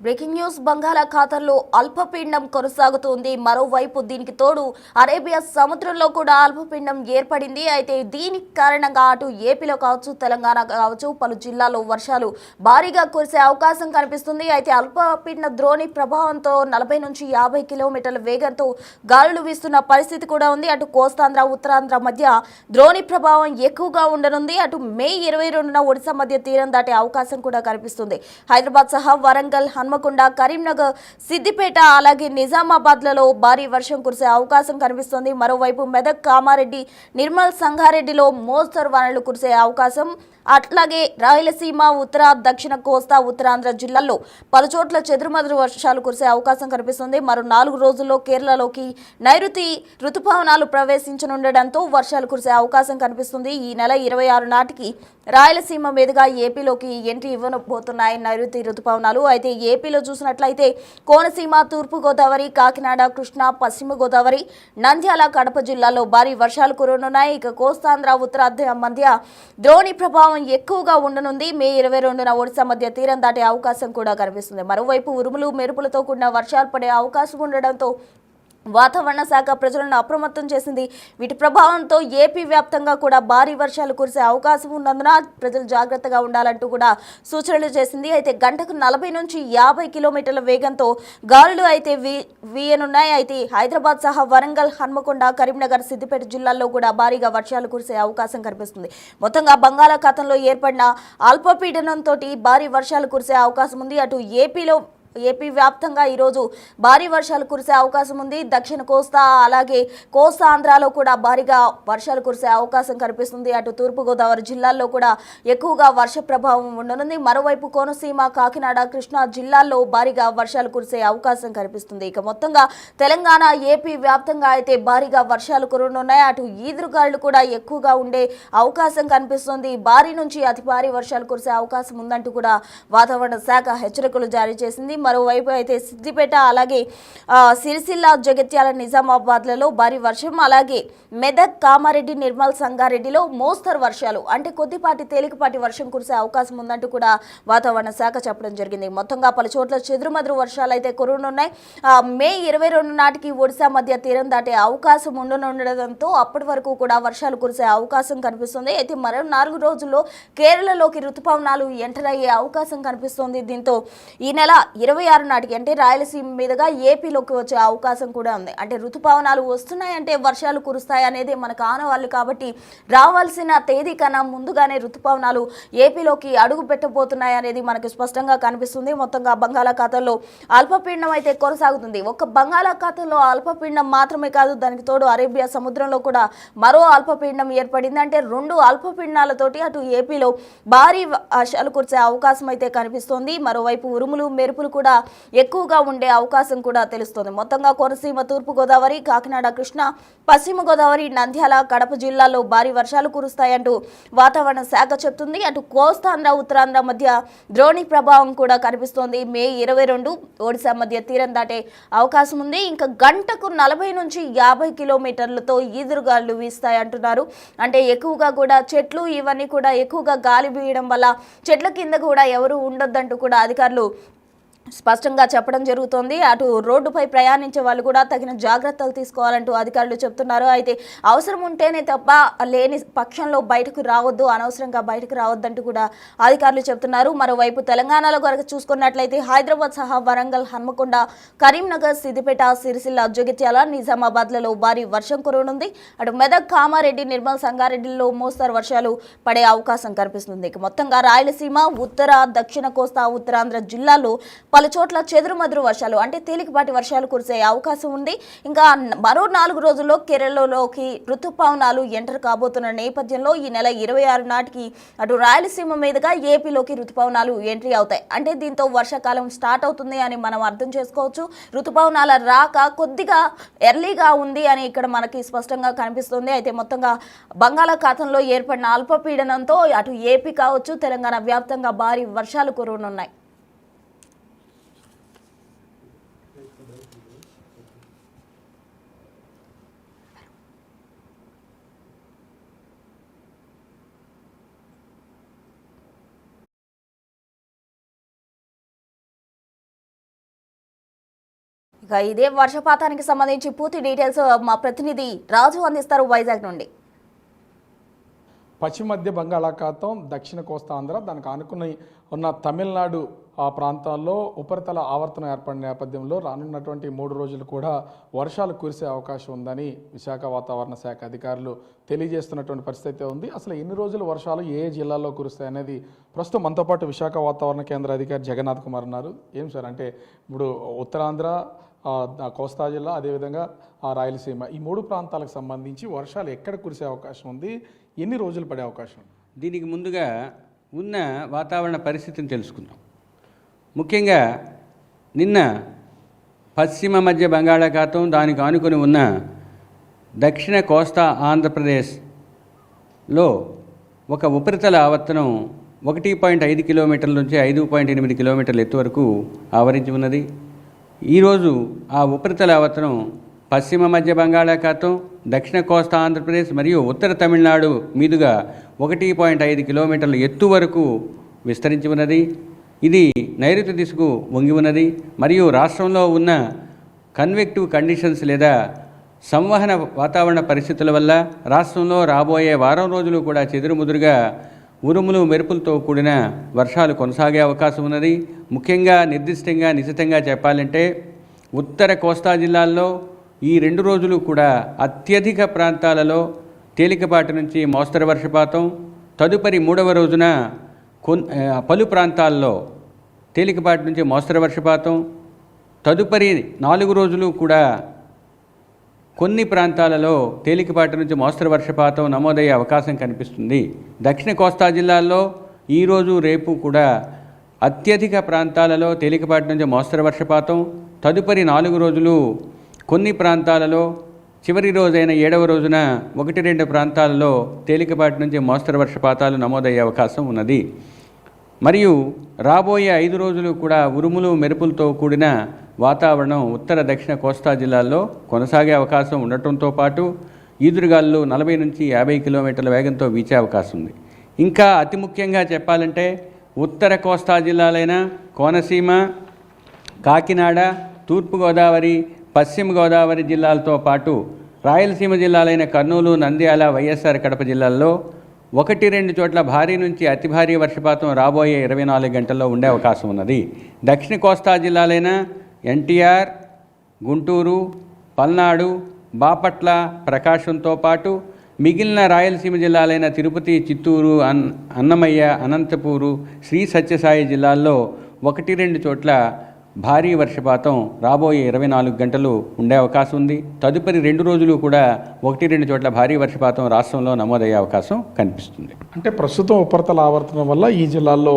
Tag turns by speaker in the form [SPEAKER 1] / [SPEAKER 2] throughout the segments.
[SPEAKER 1] Breaking news బంగాళాఖాతంలో అల్పపీడనం కొనసాగుతోంది. మరోవైపు దీనికి తోడు అరేబియా సముద్రంలో కూడా అల్పపీడనం ఏర్పడింది. అయితే దీనికి కారణంగా అటు ఏపీలో కావచ్చు, తెలంగాణ కావచ్చు, పలు జిల్లాల్లో వర్షాలు భారీగా కురిసే అవకాశం కనిపిస్తుంది. అయితే అల్పపీడన ద్రోణి ప్రభావంతో 40 నుంచి 50 కిలోమీటర్ల వేగంతో గాలులు వీస్తున్న పరిస్థితి కూడా ఉంది. అటు కోస్తాంధ్ర, ఉత్తరాంధ్ర మధ్య ద్రోణి ప్రభావం ఎక్కువగా ఉండనుంది. అటు మే 22న ఒడిశా మధ్య తీరం దాటే అవకాశం కూడా కనిపిస్తుంది. హైదరాబాద్ సహా వరంగల్, హన్మకొండ, కరీంనగర్, సిద్దిపేట అలాగే నిజామాబాద్లలో భారీ వర్షం కురిసే అవకాశం కనిపిస్తోంది. మరోవైపు మెదక్, కామారెడ్డి, నిర్మల్ సంగారెడ్డిలో మోస్తరు వానలు కురిసే అవకాశం, అట్లాగే రాయలసీమ, ఉత్తర, దక్షిణ కోస్తా, ఉత్తరాంధ్ర జిల్లాల్లో పలుచోట్ల చెదురుమదురు వర్షాలు కురిసే అవకాశం కనిపిస్తుంది. మరో 4 రోజుల్లో కేరళలోకి నైరుతి రుతుపవనాలు ప్రవేశించనుండడంతో వర్షాలు కురిసే అవకాశం కనిపిస్తుంది. ఈ నెల 26 నాటికి రాయలసీమ మీదుగా ఏపీలోకి ఎంట్రీ ఇవ్వబోతున్నాయి నైరుతి రుతుపవనాలు. అయితే ఏపీలో చూసినట్లయితే కోనసీమ, తూర్పు గోదావరి, కాకినాడ, కృష్ణా, పశ్చిమ గోదావరి, నంద్యాల, కడప జిల్లాల్లో భారీ వర్షాలు కురనున్నాయి. ఇక కోస్తాంధ్ర, ఉత్తరాంధ్ర మధ్య ద్రోణి ప్రభావం ఎక్కువగా ఉండనుంది. మే 22న ఒడిశా మధ్య తీరం దాటే అవకాశం కూడా కనిపిస్తుంది. మరోవైపు ఉరుములు, మెరుపులతో కూడిన వర్షాలు పడే అవకాశం ఉండడంతో వాతావరణ శాఖ ప్రజలను అప్రమత్తం చేసింది. వీటి ప్రభావంతో ఏపీ వ్యాప్తంగా కూడా భారీ వర్షాలు కురిసే అవకాశం ఉన్నందున ప్రజలు జాగ్రత్తగా ఉండాలంటూ కూడా సూచనలు చేసింది. అయితే గంటకు 40 నుంచి 50 కిలోమీటర్ల వేగంతో గాలులు అయితే వీయనున్నాయి. అయితే హైదరాబాద్ సహా వరంగల్, హన్మకొండ, కరీంనగర్, సిద్దిపేట జిల్లాల్లో కూడా భారీగా వర్షాలు కురిసే అవకాశం కనిపిస్తుంది. మొత్తంగా బంగాళాఖాతంలో ఏర్పడిన అల్పపీడనంతో భారీ వర్షాలు కురిసే అవకాశం ఉంది. అటు ఏపీ వ్యాప్తంగా ఈరోజు భారీ వర్షాలు కురిసే అవకాశం ఉంది. దక్షిణ కోస్తా అలాగే కోస్తా ఆంధ్రాలో కూడా భారీగా వర్షాలు కురిసే అవకాశం కనిపిస్తుంది. అటు తూర్పుగోదావరి జిల్లాల్లో కూడా ఎక్కువగా వర్ష ప్రభావం ఉండనుంది. మరోవైపు కోనసీమ, కాకినాడ, కృష్ణా జిల్లాల్లో భారీగా వర్షాలు కురిసే అవకాశం కనిపిస్తుంది. ఇక మొత్తంగా తెలంగాణ, ఏపీ వ్యాప్తంగా అయితే భారీగా వర్షాలు కురనున్నాయి. అటు ఈదురుగాళ్లు కూడా ఎక్కువగా ఉండే అవకాశం కనిపిస్తుంది. భారీ నుంచి అతి భారీ వర్షాలు కురిసే అవకాశం ఉందంటూ కూడా వాతావరణ శాఖ హెచ్చరికలు జారీ చేసింది. మరోవైపు అయితే సిద్దిపేట అలాగే సిరిసిల్ల, జగిత్యాల, నిజామాబాద్లలో భారీ వర్షం, అలాగే మెదక్, కామారెడ్డి, నిర్మల్ సంగారెడ్డిలో మోస్తరు వర్షాలు అంటే కొద్దిపాటి తేలికపాటి వర్షం కురిసే అవకాశం ఉందంటూ కూడా వాతావరణ శాఖ చెప్పడం జరిగింది. మొత్తంగా పలు చోట్ల చెదురుమదురు వర్షాలు అయితే కురనున్నాయి. మే 22 నాటికి ఒడిశా మధ్య తీరం దాటే అవకాశం ఉండనుండడంతో అప్పటి వరకు కూడా వర్షాలు కురిసే అవకాశం కనిపిస్తుంది. అయితే మరో 4 రోజుల్లో కేరళలోకి రుతుపవనాలు ఎంటర్ అయ్యే అవకాశం కనిపిస్తోంది. దీంతో ఈ నెల 26 నాటికి అంటే రాయలసీమ మీదుగా ఏపీలోకి వచ్చే అవకాశం కూడా ఉంది. అంటే రుతుపవనాలు వస్తున్నాయంటే వర్షాలు కురుస్తాయి అనేది మనకు ఆనవాళ్ళు కాబట్టి రావాల్సిన తేదీ కన్నా ముందుగానే రుతుపవనాలు ఏపీలోకి అడుగు పెట్టబోతున్నాయి అనేది మనకు స్పష్టంగా కనిపిస్తుంది. మొత్తంగా బంగాళాఖాతంలో అల్పపీడనం అయితే కొనసాగుతుంది. ఒక్క బంగాళాఖాతంలో అల్పపీడనం మాత్రమే కాదు, దానికి తోడు అరేబియా సముద్రంలో కూడా మరో అల్పపీడనం ఏర్పడింది. అంటే 2 అల్పపీడనాలతోటి అటు ఏపీలో భారీ వర్షాలు కురిసే అవకాశం అయితే కనిపిస్తోంది. మరోవైపు ఉరుములు, మెరుపులు కూడా ఎక్కువగా ఉండే అవకాశం కూడా తెలుస్తోంది. మొత్తంగా కోనసీమ, తూర్పు గోదావరి, కాకినాడ, కృష్ణా, పశ్చిమ గోదావరి, నంద్యాల, కడప జిల్లాల్లో భారీ వర్షాలు కురుస్తాయంటూ వాతావరణ శాఖ చెప్తుంది. అటు కోస్తాంధ్ర, ఉత్తరాంధ్ర మధ్య ద్రోణి ప్రభావం కూడా కనిపిస్తోంది. మే 22 ఒడిశా మధ్య తీరం దాటే అవకాశం ఉంది. ఇంకా గంటకు 40 నుంచి 50 కిలోమీటర్లతో ఈదురుగాలు వీస్తాయంటున్నారు. అంటే ఎక్కువగా కూడా చెట్లు ఇవన్నీ కూడా ఎక్కువగా గాలి వీయడం వల్ల చెట్ల కింద కూడా ఎవరు ఉండొద్దంటూ కూడా అధికారులు స్పష్టంగా చెప్పడం జరుగుతోంది. అటు రోడ్డుపై ప్రయాణించే వాళ్ళు కూడా తగిన జాగ్రత్తలు తీసుకోవాలంటూ అధికారులు చెప్తున్నారు. అయితే అవసరం ఉంటేనే తప్ప లేని పక్షంలో బయటకు రావద్దు, అనవసరంగా బయటకు రావద్దంటూ కూడా అధికారులు చెప్తున్నారు. మరోవైపు తెలంగాణలో కనుక చూసుకున్నట్లయితే హైదరాబాద్ సహా వరంగల్, హన్మకొండ, కరీంనగర్, సిద్దిపేట, సిరిసిల్ల, జగిత్యాల, నిజామాబాద్లలో భారీ వర్షం కురనుంది. అటు మెదక్, కామారెడ్డి, నిర్మల్ సంగారెడ్డిలో మోస్తరు వర్షాలు పడే అవకాశం కనిపిస్తుంది. మొత్తంగా రాయలసీమ, ఉత్తర, దక్షిణ కోస్తా, ఉత్తరాంధ్ర జిల్లాలో పలు చోట్ల చెదురుమదురు వర్షాలు అంటే తేలికపాటి వర్షాలు కురిసే అవకాశం ఉంది. ఇంకా మరో 4 రోజుల్లో కేరళలోకి రుతుపవనాలు ఎంటర్ కాబోతున్న నేపథ్యంలో ఈ నెల 26 నాటికి అటు రాయలసీమ మీదుగా ఏపీలోకి రుతుపవనాలు ఎంట్రీ అవుతాయి. అంటే దీంతో వర్షాకాలం స్టార్ట్ అవుతుంది అని మనం అర్థం చేసుకోవచ్చు. రుతుపవనాల రాక కొద్దిగా ఎర్లీగా ఉంది అని ఇక్కడ మనకి స్పష్టంగా కనిపిస్తుంది. అయితే మొత్తంగా బంగాళాఖాతంలో ఏర్పడిన అల్పపీడనంతో అటు ఏపీ కావచ్చు, తెలంగాణ వ్యాప్తంగా భారీ వర్షాలు కురవనున్నాయి. ఇక ఇదే వర్షపాతానికి సంబంధించి పూర్తి డీటెయిల్స్ మా ప్రతినిధి రాజు అందిస్తారు వైజాగ్ నుండి.
[SPEAKER 2] పశ్చిమ మధ్య బంగాళాఖాతం, దక్షిణ కోస్తా ఆంధ్ర, దానికి ఆనుకుని ఉన్న తమిళనాడు ఆ ప్రాంతాల్లో ఉపరితల ఆవర్తనం ఏర్పడిన నేపథ్యంలో రానున్నటువంటి 3 రోజులు కూడా వర్షాలు కురిసే అవకాశం ఉందని విశాఖ వాతావరణ శాఖ అధికారులు తెలియజేస్తున్నటువంటి పరిస్థితి ఉంది. అసలు ఎన్ని రోజులు వర్షాలు ఏ జిల్లాల్లో కురుస్తాయి అనేది ప్రస్తుతం మనతో పాటు విశాఖ వాతావరణ కేంద్ర అధికారి జగన్నాథ్ కుమార్ ఉన్నారు. ఏం సార్, అంటే ఇప్పుడు ఉత్తరాంధ్ర, కోస్తా జిల్లా, అదేవిధంగా రాయలసీమ, ఈ 3 ప్రాంతాలకు సంబంధించి వర్షాలు ఎక్కడ కురిసే అవకాశం ఉంది, ఎన్ని రోజులు పడే అవకాశం ఉంది?
[SPEAKER 3] దీనికి ముందుగా ఉన్న వాతావరణ పరిస్థితిని తెలుసుకుందాం. ముఖ్యంగా నిన్న పశ్చిమ మధ్య బంగాళాఖాతం, దానికి ఆనుకొని ఉన్న దక్షిణ కోస్తా ఆంధ్రప్రదేశ్లో ఒక ఉపరితల ఆవర్తనం 1.5 కిలోమీటర్ల నుంచి 5.8 కిలోమీటర్ల ఎత్తు వరకు ఆవరించి ఉన్నది. ఈరోజు ఆ ఉపరితల ఆవర్తనం పశ్చిమ మధ్య బంగాళాఖాతం, దక్షిణ కోస్తా ఆంధ్రప్రదేశ్ మరియు ఉత్తర తమిళనాడు మీదుగా 1.5 కిలోమీటర్ల ఎత్తు వరకు విస్తరించి ఉన్నది. ఇది నైరుతి దిశకు వంగి ఉన్నది మరియు రాష్ట్రంలో ఉన్న కన్వెక్టివ్ కండిషన్స్ లేదా సంవహన వాతావరణ పరిస్థితుల వల్ల రాష్ట్రంలో రాబోయే వారం రోజులు కూడా చెదురుముదురుగా ఉరుములు మెరుపులతో కూడిన వర్షాలు కొనసాగే అవకాశం ఉన్నది. ముఖ్యంగా నిర్దిష్టంగా నిశితంగా చెప్పాలంటే ఉత్తర కోస్తా జిల్లాల్లో ఈ 2 రోజులు కూడా అత్యధిక ప్రాంతాలలో తేలికపాటి నుంచి మోస్తరు వర్షపాతం, తదుపరి 3వ రోజున పలు ప్రాంతాల్లో తేలికపాటి నుంచి మోస్తరు వర్షపాతం, తదుపరి 4 రోజులు కూడా కొన్ని ప్రాంతాలలో తేలికపాటి నుంచి మోస్తరు వర్షపాతం నమోదయ్యే అవకాశం కనిపిస్తుంది. దక్షిణ కోస్తా జిల్లాల్లో ఈరోజు రేపు కూడా అత్యధిక ప్రాంతాలలో తేలికపాటి నుంచి మోస్తరు వర్షపాతం, తదుపరి 4 రోజులు కొన్ని ప్రాంతాలలో, చివరి రోజైన 7వ రోజున 1-2 ప్రాంతాలలో తేలికపాటి నుంచి మోస్తరు వర్షపాతాలు నమోదయ్యే అవకాశం ఉన్నది. మరియు రాబోయే 5 రోజులు కూడా ఉరుములు మెరుపులతో కూడిన వాతావరణం ఉత్తర దక్షిణ కోస్తా జిల్లాల్లో కొనసాగే అవకాశం ఉండటంతో పాటు ఈదురుగాలు 40 నుంచి 50 కిలోమీటర్ల వేగంతో వీచే అవకాశం ఉంది. ఇంకా అతి ముఖ్యంగా చెప్పాలంటే ఉత్తర కోస్తా జిల్లాలైన కోనసీమ, కాకినాడ, తూర్పుగోదావరి, పశ్చిమ గోదావరి జిల్లాలతో పాటు రాయలసీమ జిల్లాలైన కర్నూలు, నంద్యాల, వైఎస్ఆర్ కడప జిల్లాల్లో 1-2 చోట్ల భారీ నుంచి అతి భారీ వర్షపాతం రాబోయే 24 గంటల్లో ఉండే అవకాశం ఉన్నది. దక్షిణ కోస్తా జిల్లాలైన ఎన్టీఆర్, గుంటూరు, పల్నాడు, బాపట్ల, ప్రకాశంతో పాటు మిగిలిన రాయలసీమ జిల్లాలైన తిరుపతి, చిత్తూరు, అన్నమయ్య, అనంతపూరు, శ్రీ సత్యసాయి జిల్లాల్లో 1-2 చోట్ల భారీ వర్షపాతం రాబోయే 24 గంటలు ఉండే అవకాశం ఉంది. తదుపరి 2 రోజులు కూడా 1-2 చోట్ల భారీ వర్షపాతం రాష్ట్రంలో నమోదయ్యే అవకాశం కనిపిస్తుంది.
[SPEAKER 2] అంటే ప్రస్తుతం ఉపరితల ఆవర్తనం వల్ల ఈ జిల్లాల్లో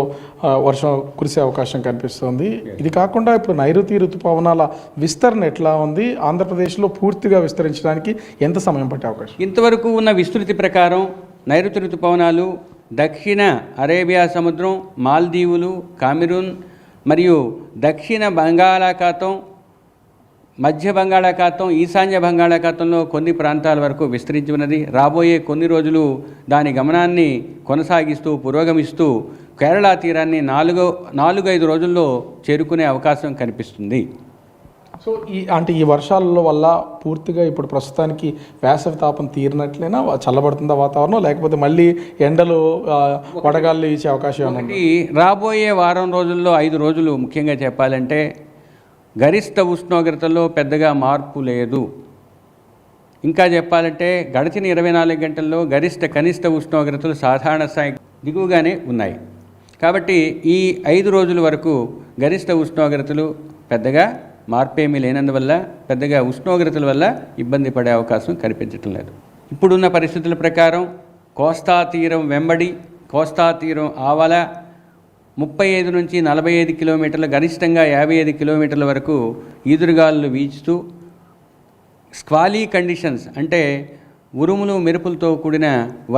[SPEAKER 2] వర్షం కురిసే అవకాశం కనిపిస్తుంది. ఇది కాకుండా ఇప్పుడు నైరుతి ఋతుపవనాల విస్తరణ ఎట్లా ఉంది? ఆంధ్రప్రదేశ్లో పూర్తిగా విస్తరించడానికి ఎంత సమయం పట్టే అవకాశం?
[SPEAKER 3] ఇంతవరకు ఉన్న విస్తృతి ప్రకారం నైరుతి ఋతుపవనాలు దక్షిణ అరేబియా సముద్రం, మాల్దీవులు, కామెరూన్ మరియు దక్షిణ బంగాళాఖాతం, మధ్య బంగాళాఖాతం, ఈశాన్య బంగాళాఖాతంలో కొన్ని ప్రాంతాల వరకు విస్తరించి ఉన్నది. రాబోయే కొన్ని రోజులు దాని గమనాన్ని కొనసాగిస్తూ పురోగమిస్తూ కేరళ తీరాన్ని 4-5 రోజుల్లో చేరుకునే అవకాశం కనిపిస్తుంది.
[SPEAKER 2] సో ఈ వర్షాల వల్ల పూర్తిగా ఇప్పుడు ప్రస్తుతానికి వేసవి తాపం తీరినట్లయినా చల్లబడుతుందా వాతావరణం, లేకపోతే మళ్ళీ ఎండలు వడగాళ్ళు ఇచ్చే అవకాశం ఉంది?
[SPEAKER 3] రాబోయే వారం రోజుల్లో 5 రోజులు ముఖ్యంగా చెప్పాలంటే గరిష్ట ఉష్ణోగ్రతలో పెద్దగా మార్పు లేదు. ఇంకా చెప్పాలంటే గడిచిన 24 గంటల్లో గరిష్ట కనిష్ట ఉష్ణోగ్రతలు సాధారణ స్థాయి దిగువగానే ఉన్నాయి. కాబట్టి ఈ 5 రోజుల వరకు గరిష్ట ఉష్ణోగ్రతలు పెద్దగా మార్పేమీ లేనందువల్ల పెద్దగా ఉష్ణోగ్రతల వల్ల ఇబ్బంది పడే అవకాశం కనిపించటం లేదు. ఇప్పుడున్న పరిస్థితుల ప్రకారం కోస్తా తీరం వెంబడి, కోస్తా తీరం ఆవల 35 నుంచి 45 కిలోమీటర్ల, గరిష్టంగా 55 కిలోమీటర్ల వరకు ఈదురుగాలు వీచుతూ స్క్వాలీ కండిషన్స్ అంటే ఉరుములు మెరుపులతో కూడిన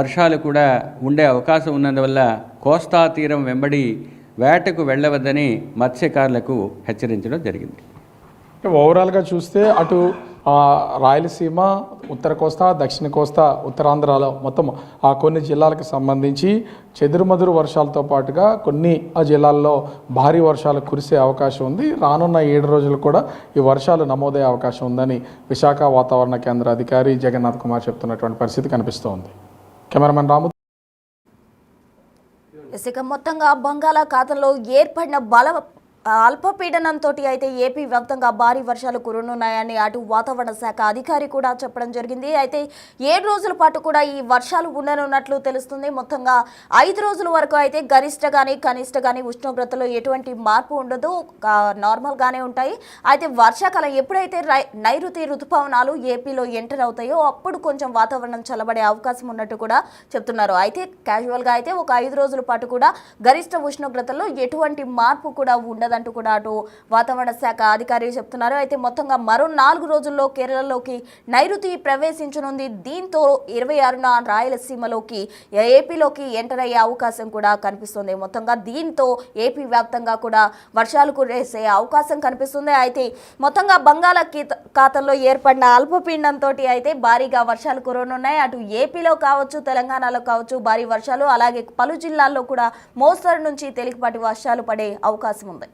[SPEAKER 3] వర్షాలు కూడా ఉండే అవకాశం ఉన్నందువల్ల కోస్తా తీరం వెంబడి వేటకు వెళ్ళవద్దని మత్స్యకారులకు హెచ్చరించడం జరిగింది.
[SPEAKER 2] ఓవరాల్గా చూస్తే అటు రాయలసీమ, ఉత్తర కోస్తా, దక్షిణ కోస్తా, ఉత్తరాంధ్రలో మొత్తం ఆ కొన్ని జిల్లాలకు సంబంధించి చెదురుమదురు వర్షాలతో పాటుగా కొన్ని ఆ జిల్లాల్లో భారీ వర్షాలు కురిసే అవకాశం ఉంది. రానున్న 7 రోజులు కూడా ఈ వర్షాలు నమోదయ్యే అవకాశం ఉందని విశాఖ వాతావరణ కేంద్ర అధికారి జగన్నాథ్ కుమార్ చెప్తున్నటువంటి పరిస్థితి కనిపిస్తోంది. కెమెరామెన్ రాము.
[SPEAKER 1] ఇక మొత్తంగా బంగాళాఖాతంలో ఏర్పడిన అల్పపీడనంతో అయితే ఏపీ వ్యాప్తంగా భారీ వర్షాలు కురనున్నాయని అటు వాతావరణ శాఖ అధికారి కూడా చెప్పడం జరిగింది. అయితే 7 రోజుల పాటు కూడా ఈ వర్షాలు ఉండనున్నట్లు తెలుస్తుంది. మొత్తంగా 5 రోజుల వరకు అయితే గరిష్ట కానీ కనిష్ట కానీ ఉష్ణోగ్రతలో ఎటువంటి మార్పు ఉండదు, నార్మల్గానే ఉంటాయి. అయితే వర్షాకాలం ఎప్పుడైతే నైరుతి రుతుపవనాలు ఏపీలో ఎంటర్ అవుతాయో అప్పుడు కొంచెం వాతావరణం చల్లబడే అవకాశం ఉన్నట్టు కూడా చెప్తున్నారు. అయితే క్యాజువల్గా అయితే ఒక 5 రోజుల పాటు కూడా గరిష్ట ఉష్ణోగ్రతలో ఎటువంటి మార్పు కూడా ఉండదు అంటూ కూడా అటు వాతావరణ శాఖ అధికారి చెప్తున్నారు. అయితే మొత్తంగా మరో 4 రోజుల్లో కేరళలోకి నైరుతి ప్రవేశించనుంది. దీంతో 26న రాయలసీమలోకి ఏపీలోకి ఎంటర్ అయ్యే అవకాశం కూడా కనిపిస్తుంది. మొత్తంగా దీంతో ఏపీ వ్యాప్తంగా కూడా వర్షాలు కురిసే అవకాశం కనిపిస్తుంది. అయితే మొత్తంగా బంగాళాఖాతంలో ఏర్పడిన అల్పపీడనంతో అయితే భారీగా వర్షాలు కురనున్నాయి. అటు ఏపీలో కావచ్చు, తెలంగాణలో కావచ్చు భారీ వర్షాలు, అలాగే పలు జిల్లాల్లో కూడా మోస్తరు నుంచి తేలికపాటి వర్షాలు పడే అవకాశం ఉంది.